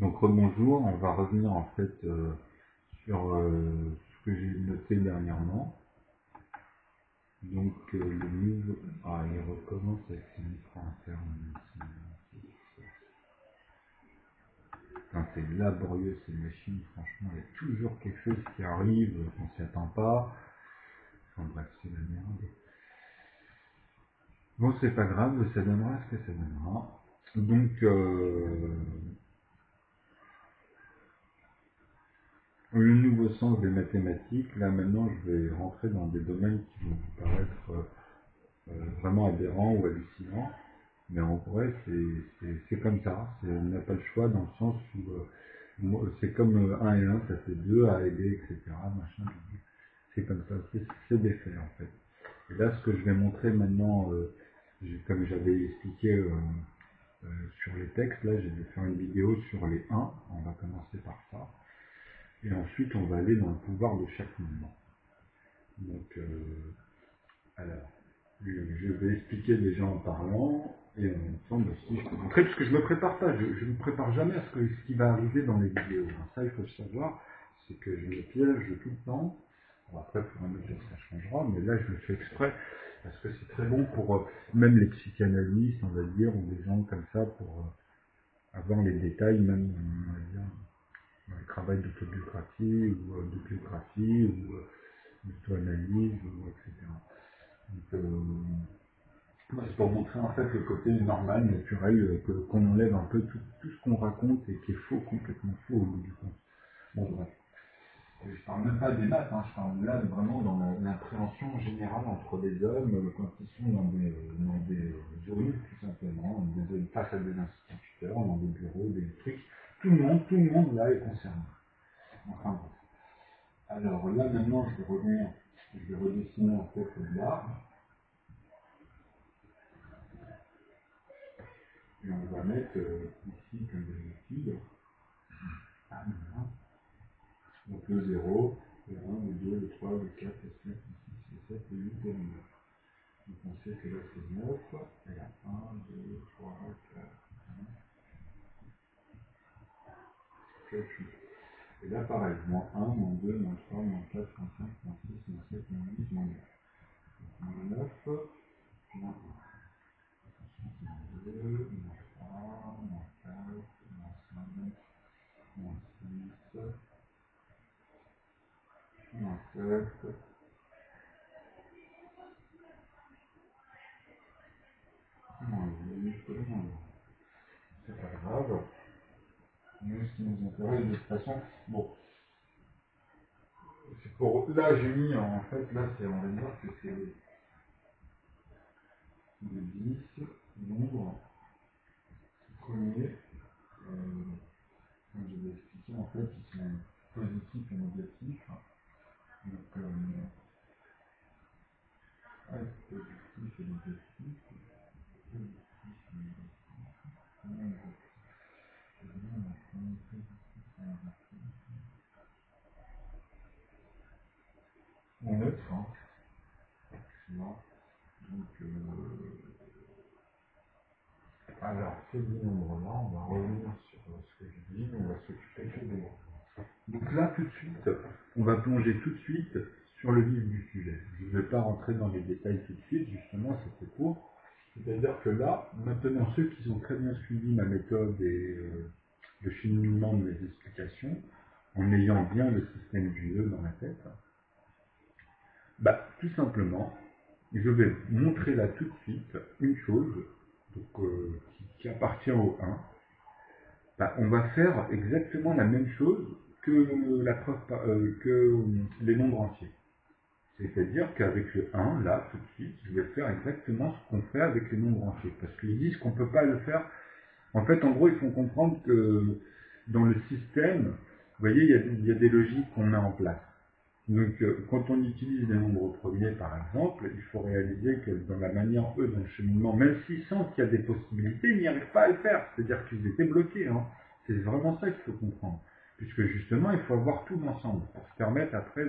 Donc rebonjour, on va revenir en fait sur ce que j'ai noté dernièrement. Donc le nouveau... Ah, il recommence avec ses micros internes. Putain, c'est laborieux ces machines, franchement, il y a toujours quelque chose qui arrive, on s'y attend pas. Enfin bref, c'est la merde. Bon, c'est pas grave, ça donnera ce que ça donnera. Donc, le nouveau sens des mathématiques, là maintenant je vais rentrer dans des domaines qui vont vous paraître vraiment aberrants ou hallucinants, mais en vrai c'est comme ça, on n'a pas le choix dans le sens où c'est comme 1 et 1 ça fait 2, A et B, etc. Machin, c'est comme ça, c'est des faits en fait. Et là ce que je vais montrer maintenant, comme j'avais expliqué sur les textes, là je vais faire une vidéo sur les 1, on va commencer par ça. Et ensuite, on va aller dans le pouvoir de chaque mouvement. Donc, alors, je vais expliquer déjà en parlant, et en même temps, si je peux montrer, parce que je ne me prépare pas, je ne me prépare jamais à ce qui va arriver dans les vidéos. Alors ça, il faut le savoir, c'est que je me piège tout le temps. Bon, après, pour un mesure, ça changera, mais là, je le fais exprès, parce que c'est très bon pour même les psychanalystes, on va dire, ou des gens comme ça, pour avoir les détails, même, on va dire, dans le travail d'autobiographie ou de biographie ou d'auto-analyse, etc. Donc, c'est pour montrer en fait le côté normal, naturel, qu'on enlève un peu tout ce qu'on raconte et qui est faux, complètement faux au bout du compte. Bon, bref. Je parle même pas des maths, hein, je parle là vraiment dans l'appréhension générale entre les hommes quand ils sont dans des zones, tout simplement, face à des instituteurs, dans des bureaux, des trucs. Tout le monde là est concerné. Enfin bref. Alors là maintenant je vais revenir, je vais redessiner en fait le bar. Et on va mettre ici comme d'habitude. Ah, voilà. Donc le 0, le 1, le 2, le 3, le 4, le 5, le 6, le 7, le 8 et le 9. Donc on sait que là c'est 9. Et là 1, 2, 3, 4, 5, 7, 8. Et là pareil, moins 1, moins 2, moins 3, moins 4, moins 5, moins 6, moins 7, moins 8, moins 9. Donc moins 9, moins 1. Moins 2, moins 3, moins 4, moins 5, moins 6, moins 7, moins 8, moins 9. C'est pas grave. Nous, ce qui nous intéresse de toute façon, bon, c'est pour, là j'ai mis en fait, là c'est, on va dire que c'est le 10, nombre premier, comme je l'ai expliqué en fait, ils sont positifs et négatifs. Donc, positif et négatif, positif et négatif, on neutre, hein, tu vois. Donc, alors, ces deux nombres-là, on va revenir sur ce que je dis, on va s'occuper que des nombres. Donc là, tout de suite, on va plonger tout de suite sur le vif du sujet. Je ne vais pas rentrer dans les détails tout de suite, justement, c'était court. C'est-à-dire que là, maintenant, ceux qui ont très bien suivi ma méthode et le cheminement de mes explications, en ayant bien le système du nœud dans la tête, bah, tout simplement, je vais montrer là tout de suite une chose donc, qui appartient au 1. Bah, on va faire exactement la même chose que la preuve que les nombres entiers. C'est-à-dire qu'avec le 1, là, tout de suite, je vais faire exactement ce qu'on fait avec les nombres entiers. Parce qu'ils disent qu'on ne peut pas le faire. En fait, en gros, ils font comprendre que dans le système, vous voyez, il y a des logiques qu'on a en place. Donc, quand on utilise les nombres premiers, par exemple, il faut réaliser que dans la manière, eux, dans le cheminement, même s'ils sentent qu'il y a des possibilités, ils n'y arrivent pas à le faire. C'est-à-dire qu'ils étaient bloqués. Hein. C'est vraiment ça qu'il faut comprendre. Puisque justement, il faut avoir tout l'ensemble pour se permettre après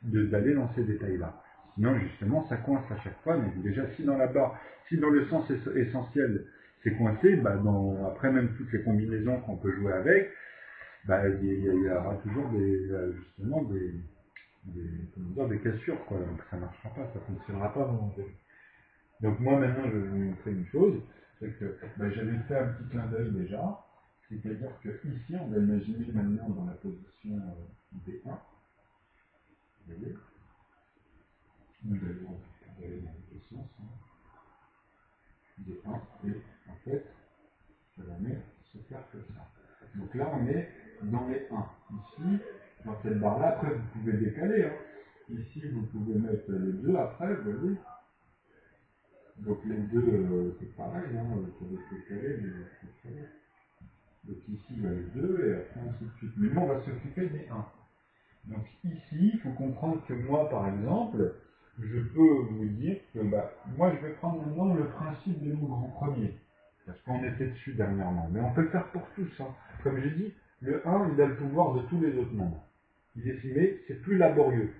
d'aller dans ces détails-là. Sinon, justement, ça coince à chaque fois. Donc déjà, si dans la barre, si dans le sens essentiel, c'est coincé, bah, après même toutes les combinaisons qu'on peut jouer avec, bah, il y aura toujours justement comment dire, des cassures, quoi. Donc ça ne marchera pas, ça ne fonctionnera pas vraiment. Donc moi maintenant je vais vous montrer une chose, c'est que bah, j'avais fait un petit clin d'œil déjà, c'est-à-dire que ici on va imaginer maintenant dans la position D1, vous voyez, nous allons aller dans les deux sens, D1, et en fait ça va se faire comme ça. Donc là on est dans les 1. Ici, dans cette barre-là, après vous pouvez décaler. Hein. Ici vous pouvez mettre les 2 après, vous voyez. Donc les deux, c'est pareil, hein, ça va se décaler, mais donc ici il y a les 2 et après ainsi de suite. Mais nous on va s'occuper des 1. Donc ici, il faut comprendre que moi par exemple, je peux vous dire que bah, moi je vais prendre maintenant le principe des nombres en premier. Parce qu'on était dessus dernièrement. Mais on peut le faire pour tous. Hein. Comme j'ai dit, le 1, il a le pouvoir de tous les autres nombres. Il est estimé, c'est plus laborieux.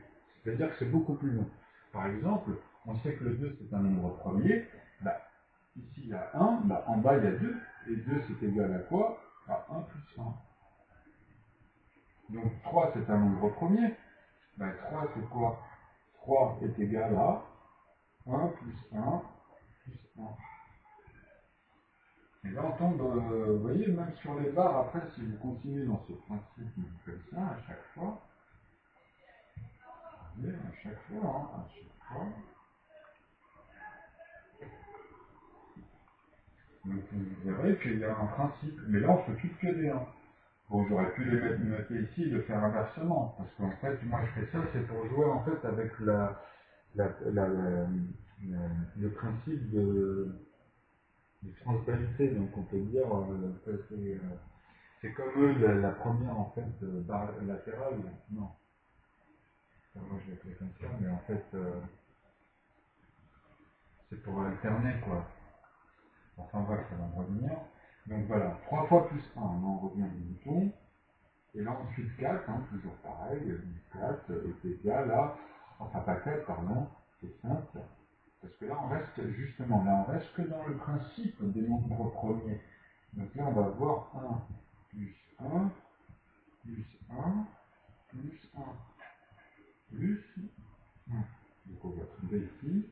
C'est-à-dire que c'est beaucoup plus long. Par exemple, on sait que le 2, c'est un nombre premier. Bah, ici, il y a 1. Bah, en bas, il y a 2. Et 2, c'est égal à quoi? À 1 plus 1. Donc 3, c'est un nombre premier. Ben, 3, c'est quoi? 3 est égal à 1 plus 1 plus 1. Et là, on tombe, vous voyez, même sur les barres, après, si vous continuez dans ce principe comme ça, à chaque fois, vous voyez, à chaque fois, hein, à chaque fois. Donc, vous verrez qu'il y a un principe. Mais là, on ne s'occupe que des 1. Bon, j'aurais pu les mettre ici et le faire inversement. Parce qu'en fait, moi, je fais ça, c'est pour jouer, en fait, avec le principe de transparité, donc on peut dire que c'est comme eux la première en fait barre latérale. Non, enfin, moi je l'ai fait comme ça, mais en fait c'est pour alterner quoi. Enfin bref, ça va me revenir. Donc voilà, 3 fois plus 1, on revient du bouton. Et là ensuite 4, hein, toujours pareil, 4 est égal à, enfin pas 4, pardon, c'est 5. Parce que là on reste justement, là on reste que dans le principe des nombres premiers. Donc là on va voir 1 plus 1 plus 1 plus 1 plus 1. Donc on va trouver ici.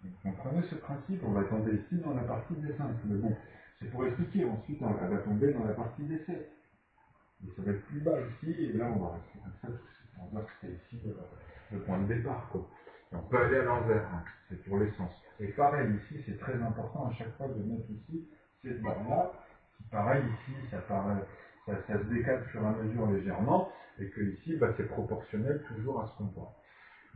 Donc, comprenez ce principe, on va tomber ici dans la partie des 5. Mais bon, c'est pour expliquer. Ensuite, on va tomber dans la partie des 7. Et ça va être plus bas ici, et là on va rester comme ça, on va voir que c'est ici le point de départ. Quoi. Et on peut aller à l'envers, hein. C'est pour l'essence. Et pareil, ici, c'est très important à chaque fois de mettre ici cette barre-là. Pareil, ici, ça se décale au fur et à mesure légèrement, et que ici, bah, c'est proportionnel toujours à ce qu'on voit.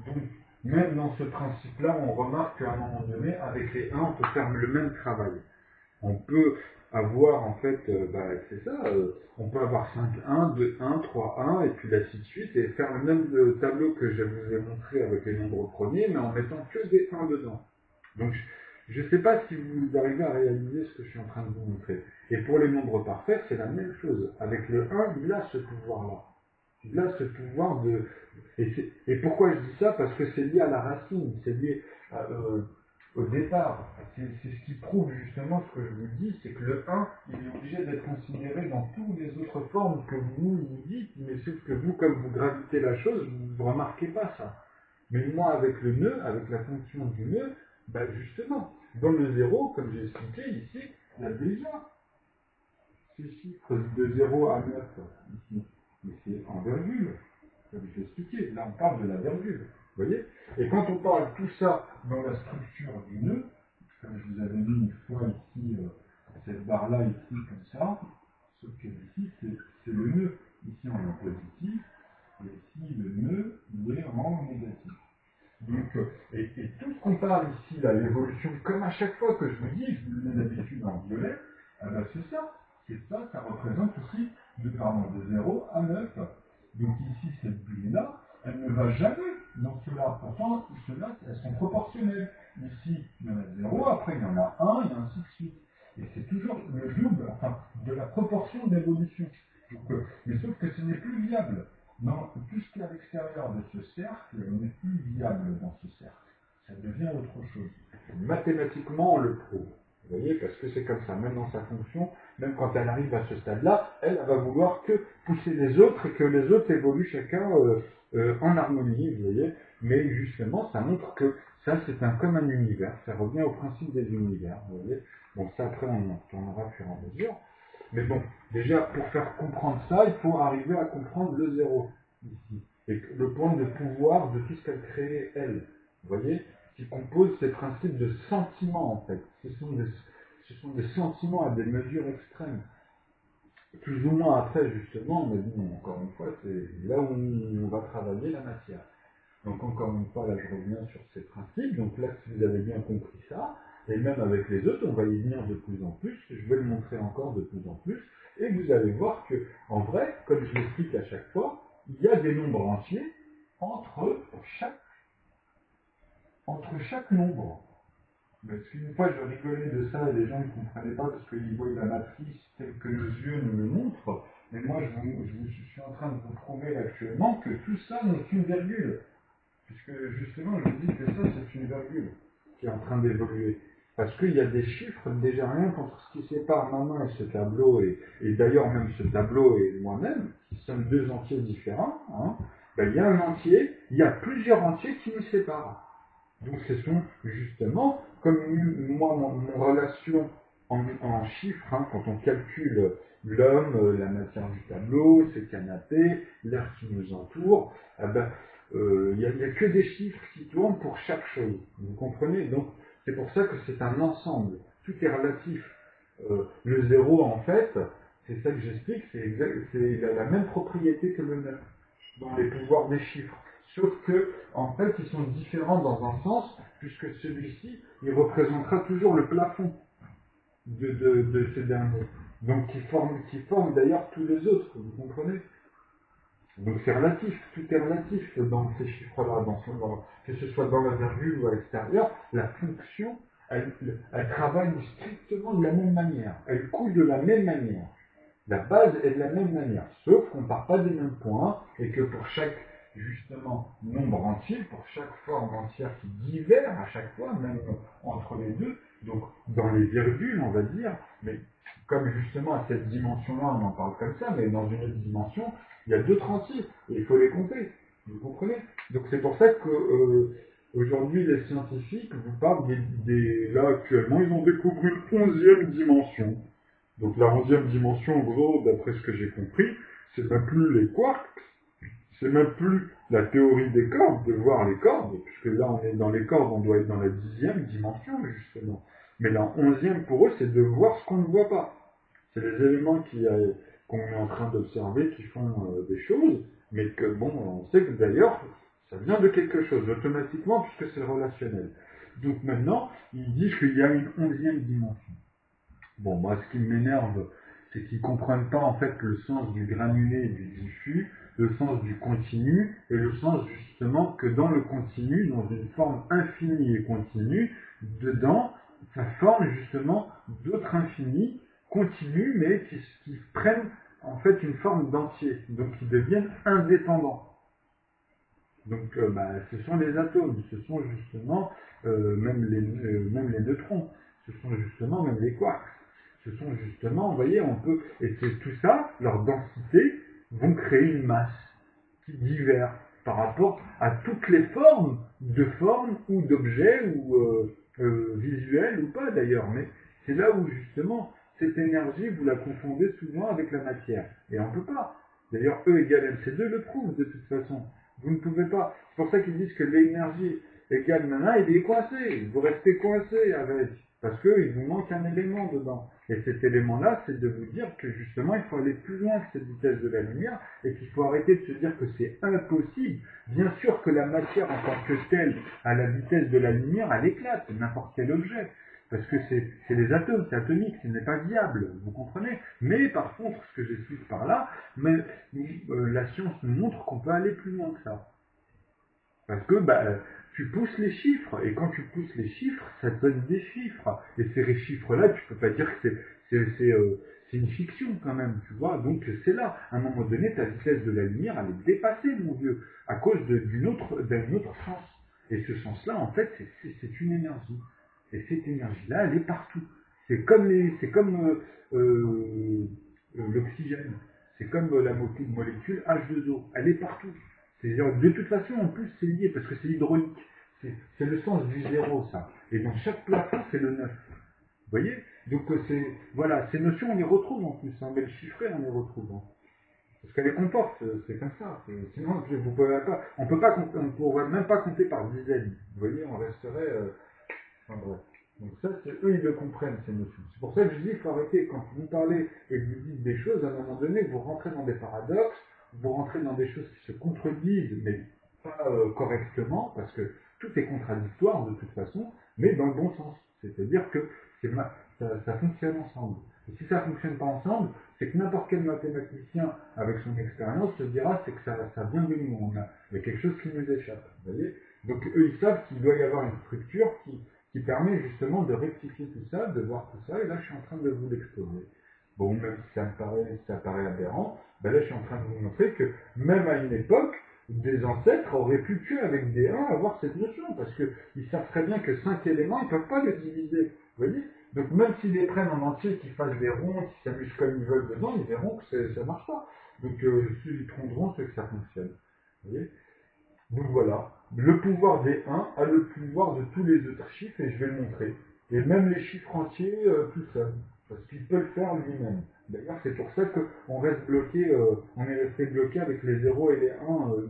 Donc, même dans ce principe-là, on remarque qu'à un moment donné, avec les 1, on peut faire le même travail. On peut avoir, en fait, c'est ça, on peut avoir 5-1, 2-1, 3-1, et puis ainsi de suite, et faire le même tableau que je vous ai montré avec les nombres premiers, mais en mettant que des 1 dedans. Donc, je ne sais pas si vous arrivez à réaliser ce que je suis en train de vous montrer. Et pour les nombres parfaits, c'est la même chose. Avec le 1, il a ce pouvoir-là. Il a ce pouvoir de... Et pourquoi je dis ça? Parce que c'est lié à la racine, c'est lié au départ. C'est ce qui prouve justement ce que je vous dis, c'est que le 1, il est obligé d'être considéré dans toutes les autres formes que vous dites, mais sauf que vous, comme vous gravitez la chose, vous ne remarquez pas ça. Mais moi, avec le nœud, avec la fonction du nœud, ben justement, dans le 0, comme j'ai expliqué ici, il y a déjà ces chiffres de 0 à 9 ici. Mais c'est en virgule, comme je l'ai expliqué. Là, on parle de la virgule. Vous voyez? Et quand on parle tout ça dans la structure du nœud, comme je vous avais mis une fois ici, cette barre-là ici, comme ça, sauf que ici, c'est le nœud. Ici, on est en positif, et ici, le nœud, il est en négatif. Donc, et tout ce qu'on parle ici, là, l'évolution, comme à chaque fois que je vous dis, je vous le mets d'habitude en violet, eh ben c'est ça. C'est ça, ça représente aussi de 0 à 9. Donc ici, cette bulle-là, elle ne va jamais dans cela. Pourtant, ceux-là, elles sont proportionnelles. Ici, il y en a 0, après il y en a 1, et ainsi de suite. Et c'est toujours le double, enfin, de la proportion d'évolution. Mais sauf que ce n'est plus viable. Non, tout ce qui est à l'extérieur de ce cercle n'est plus viable dans ce cercle. Ça devient autre chose. Mathématiquement, on le prouve. Vous voyez, parce que c'est comme ça, même dans sa fonction, même quand elle arrive à ce stade-là, elle va vouloir que pousser les autres et que les autres évoluent chacun en harmonie, vous voyez. Mais justement, ça montre que ça, c'est comme un univers. Ça revient au principe des univers, vous voyez. Bon, ça, après, on en retournera au fur et à mesure. Mais bon, déjà, pour faire comprendre ça, il faut arriver à comprendre le zéro, ici. Et le point de pouvoir de tout ce qu'elle crée, elle. Vous voyez, qui compose ces principes de sentiments, en fait. Ce sont des sentiments à des mesures extrêmes. Plus ou moins après, justement, mais bon, encore une fois, c'est là où on va travailler la matière. Donc encore une fois, là je reviens sur ces principes. Donc là, si vous avez bien compris ça, et même avec les autres, on va y venir de plus en plus. Je vais le montrer encore de plus en plus. Et vous allez voir que, en vrai, comme je l'explique à chaque fois, il y a des nombres entiers entre chaque nombre. Parce qu'une fois, je rigolais de ça et les gens ne comprenaient pas parce qu'ils voient la matrice telle que nos yeux nous le montrent. Mais moi, je suis en train de vous prouver actuellement que tout ça n'est qu'une virgule. Puisque justement, je vous dis que ça, c'est une virgule qui est en train d'évoluer. Parce qu'il y a des chiffres, déjà rien contre ce qui sépare ma main et ce tableau, et d'ailleurs même ce tableau et moi-même, qui sommes deux entiers différents, hein, ben, il y a un entier, il y a plusieurs entiers qui nous séparent. Donc ce sont justement, comme moi, mon relation en chiffres, hein, quand on calcule l'homme, la matière du tableau, ses canapés, l'air qui nous entoure, eh ben, il n'y a que des chiffres qui tournent pour chaque chose. Vous comprenez? Donc c'est pour ça que c'est un ensemble. Tout est relatif. Le zéro, en fait, c'est ça que j'explique, il a la même propriété que le 9 dans les pouvoirs des chiffres. Sauf que, en fait, ils sont différents dans un sens, puisque celui-ci, il représentera toujours le plafond de ce dernier. Donc, qui forme d'ailleurs tous les autres, vous comprenez? Donc, c'est relatif, tout est relatif dans ces chiffres-là, que ce soit dans la virgule ou à l'extérieur, la fonction, elle travaille strictement de la même manière, elle coule de la même manière. La base est de la même manière, sauf qu'on ne part pas des mêmes points et que pour chaque, justement, nombre entier, pour chaque forme entière qui diffère à chaque fois, même entre les deux, donc dans les virgules, on va dire, mais comme justement à cette dimension-là, on en parle comme ça, mais dans une autre dimension, il y a d'autres entiers et il faut les compter. Vous comprenez? Donc c'est pour ça que aujourd'hui les scientifiques vous parlent là actuellement, ils ont découvert une 11e dimension. Donc la 11e dimension, en gros, d'après ce que j'ai compris, c'est même plus les quarks, c'est même plus la théorie des cordes, de voir les cordes, puisque là on est dans les cordes, on doit être dans la 10e dimension, justement. Mais la 11e pour eux, c'est de voir ce qu'on ne voit pas. C'est les éléments qu'on est en train d'observer qui font des choses, mais que bon, on sait que d'ailleurs, ça vient de quelque chose, automatiquement, puisque c'est le relationnel. Donc maintenant, ils disent qu'il y a une 11e dimension. Bon, moi, ce qui m'énerve, c'est qu'ils ne comprennent pas en fait le sens du granulé et du diffus, le sens du continu, et le sens justement que dans le continu, dans une forme infinie et continue, dedans, ça forme justement d'autres infinis, continus, mais qui prennent en fait une forme d'entier, donc qui deviennent indépendants. Donc, ce sont les atomes, ce sont justement même les neutrons, ce sont justement même les quarks. Ce sont justement, vous voyez, et c'est tout ça, leur densité, vont créer une masse qui diffère par rapport à toutes les formes ou d'objets, ou visuels ou pas d'ailleurs. Mais c'est là où justement, cette énergie, vous la confondez souvent avec la matière. Et on ne peut pas. D'ailleurs, E égale MC2 le prouve de toute façon. Vous ne pouvez pas. C'est pour ça qu'ils disent que l'énergie égale nana, il est coincé. Vous restez coincé avec. Parce qu'il vous manque un élément dedans. Et cet élément-là, c'est de vous dire que justement, il faut aller plus loin que cette vitesse de la lumière et qu'il faut arrêter de se dire que c'est impossible. Bien sûr que la matière en tant que telle, à la vitesse de la lumière, elle éclate, n'importe quel objet. Parce que c'est les atomes, c'est atomique, ce n'est pas viable, vous comprenez? Mais par contre, ce que j'explique par là, la science nous montre qu'on peut aller plus loin que ça. Parce que tu pousses les chiffres, et quand tu pousses les chiffres, ça te donne des chiffres. Et ces chiffres-là, tu peux pas dire que c'est c'est une fiction quand même, tu vois. Donc c'est là, à un moment donné, ta vitesse de la lumière, elle est dépassée, mon vieux, à cause d'un autre sens. Et ce sens-là, en fait, c'est une énergie. Et cette énergie-là, elle est partout. C'est comme l'oxygène. C'est comme la molécule H2O. Elle est partout. De toute façon, en plus, c'est lié, parce que c'est hydraulique. C'est le sens du zéro, ça. Et dans chaque plafond, c'est le 9. Vous voyez? Donc, voilà, ces notions, on les retrouve en plus. Hein, mais le chiffré, on les retrouve. Hein. Parce qu'elle les comporte, c'est comme ça. Sinon, vous pouvez pas, on pourrait même pas compter par dizaines. Vous voyez, on resterait. Enfin, bref. Donc ça, eux, ils le comprennent, ces notions. C'est pour ça que je dis qu'il faut arrêter. Quand vous parlez et que vous dites des choses, à un moment donné, vous rentrez dans des paradoxes, vous rentrez dans des choses qui se contredisent, mais pas correctement, parce que tout est contradictoire de toute façon, mais dans le bon sens. C'est-à-dire que ça fonctionne ensemble. Et si ça ne fonctionne pas ensemble, c'est que n'importe quel mathématicien, avec son expérience, se dira c'est que ça vient de nous. Il y a quelque chose qui nous échappe. Vous voyez? Donc eux, ils savent qu'il doit y avoir une structure qui permet justement de rectifier tout ça, de voir tout ça, et là je suis en train de vous l'exposer. Bon, même si ça paraît aberrant, ben là je suis en train de vous montrer que même à une époque, des ancêtres auraient pu que avec des 1 avoir cette notion, parce qu'ils savent très bien que 5 éléments, ils ne peuvent pas le diviser. Vous voyez? Donc même s'ils les prennent en entier, qu'ils fassent des ronds, qu'ils s'amusent comme ils veulent dedans, ils verront que ça ne marche pas. Donc s'ils tromperont, c'est que ça fonctionne. Vous voyez? Donc voilà, le pouvoir des 1 a le pouvoir de tous les autres chiffres, et je vais le montrer. Et même les chiffres entiers tout seul, parce qu'il peut le faire lui-même. D'ailleurs, c'est pour ça qu'on reste bloqué, on est resté bloqué avec les 0 et les 1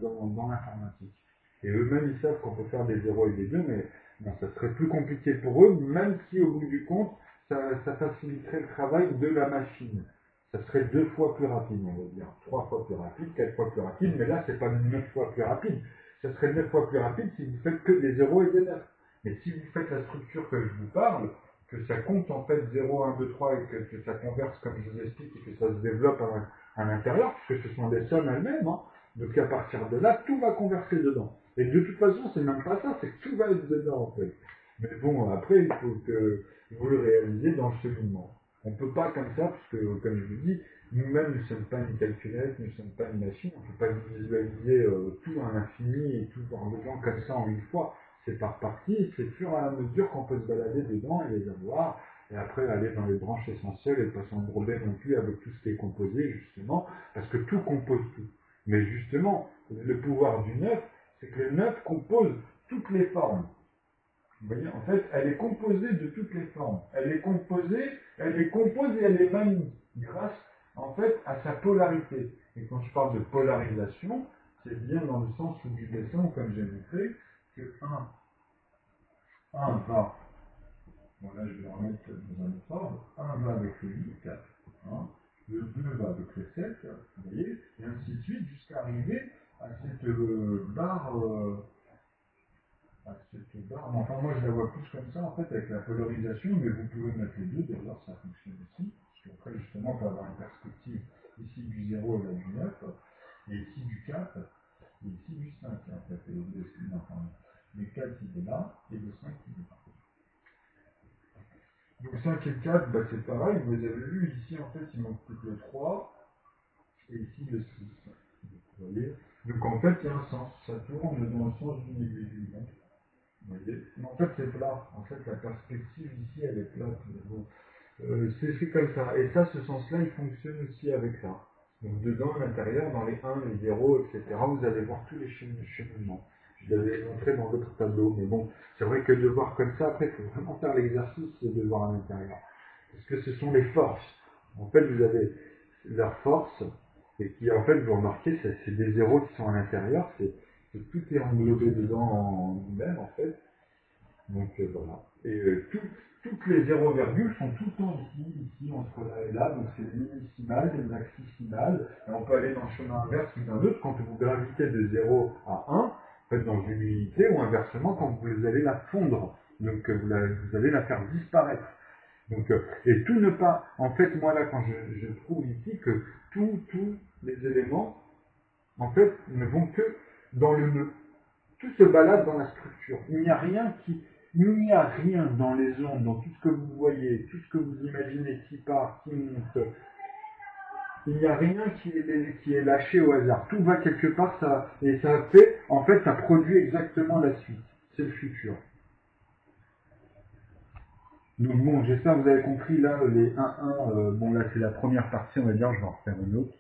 dans l'informatique. Et eux-mêmes, ils savent qu'on peut faire des 0 et des 2, mais bon, ça serait plus compliqué pour eux, même si au bout du compte, ça faciliterait le travail de la machine. Ça serait 2 fois plus rapide, on va dire. 3 fois plus rapide, 4 fois plus rapide, mais là, c'est pas 9 fois plus rapide. Ça serait 9 fois plus rapide si vous faites que des 0 et des 9. Mais si vous faites la structure que je vous parle, que ça compte en fait 0, 1, 2, 3 et que ça converse comme je vous explique et que ça se développe à l'intérieur, puisque ce sont des sommes elles-mêmes, hein. Donc à partir de là, tout va converser dedans. Et de toute façon, c'est même pas ça, c'est que tout va être dedans en fait. Mais bon, après, il faut que vous le réalisiez dans le cheminement. On ne peut pas comme ça, parce que, comme je vous dis, nous-mêmes, nous ne sommes pas une calculette, nous ne sommes pas une machine, on ne peut pas visualiser tout à l'infini et tout en dedans comme ça en une fois. C'est par partie, c'est fur et à mesure qu'on peut se balader dedans et les avoir, et après aller dans les branches essentielles et pas s'embourber non plus avec tout ce qui est composé, justement, parce que tout compose tout. Mais justement, le pouvoir du 9, c'est que le 9 compose toutes les formes. Vous voyez, en fait, elle est composée de toutes les formes. Elle est compose et elle est manie, grâce, en fait, à sa polarité. Et quand je parle de polarisation, c'est bien dans le sens où du dessin, comme j'ai montré, que 1 va, bon là je vais le remettre dans un autre ordre, 1 va avec le 8, hein, le 2 va avec le 7, vous voyez, et ainsi de suite, jusqu'à arriver à cette barre... Enfin, moi je la vois plus comme ça en fait avec la polarisation, mais vous pouvez mettre les deux, d'ailleurs ça fonctionne aussi, parce qu'après justement on peut avoir une perspective ici du 0 et là du 9, et ici du 4, et ici du 5 en fait, et enfin, le 4 il est là, et le 5 il est là. Donc 5 et le 4, bah, c'est pareil, vous avez vu ici en fait il manque plus que le 3, et ici le 6. Vous voyez? Donc en fait il y a un sens, ça tourne dans le sens d'une aiguille du monde. Vous voyez? Mais en fait, c'est plat. En fait, la perspective ici, elle est plate. Bon. C'est comme ça. Et ça, ce sens-là, il fonctionne aussi avec ça. Donc, dedans, à l'intérieur, dans les 1, les 0, etc., vous allez voir tous les cheminements. Je l'avais montré dans d'autres tableaux. Mais bon, c'est vrai que de voir comme ça, après, il faut vraiment faire l'exercice de voir à l'intérieur. Parce que ce sont les forces. En fait, vous avez leurs forces. Et qui, en fait, vous remarquez, c'est des zéros qui sont à l'intérieur. Tout est englobé dedans en lui-même, en fait. Donc voilà. Et toutes les 0 virgules sont tout le temps ici, entre là et là. Donc c'est l'inimissimale, c'est l'axissimale. Et on peut aller dans le chemin inverse ou d'un autre. Quand vous gravitez de 0 à 1, faites dans une unité, ou inversement quand vous allez la fondre. Donc vous allez la faire disparaître. Donc, et tout ne pas... En fait, moi là, quand je trouve ici que tous les éléments, en fait, ne vont que dans le nœud. Tout se balade dans la structure. Il n'y a rien dans les ondes, dans tout ce que vous voyez, tout ce que vous imaginez qui part, qui monte, Il n'y a rien qui est lâché au hasard. Tout va quelque part, et ça fait, en fait, ça produit exactement la suite. C'est le futur. Donc bon, j'espère que vous avez compris, là, les 1-1, bon là c'est la première partie, on va dire, je vais en refaire une autre.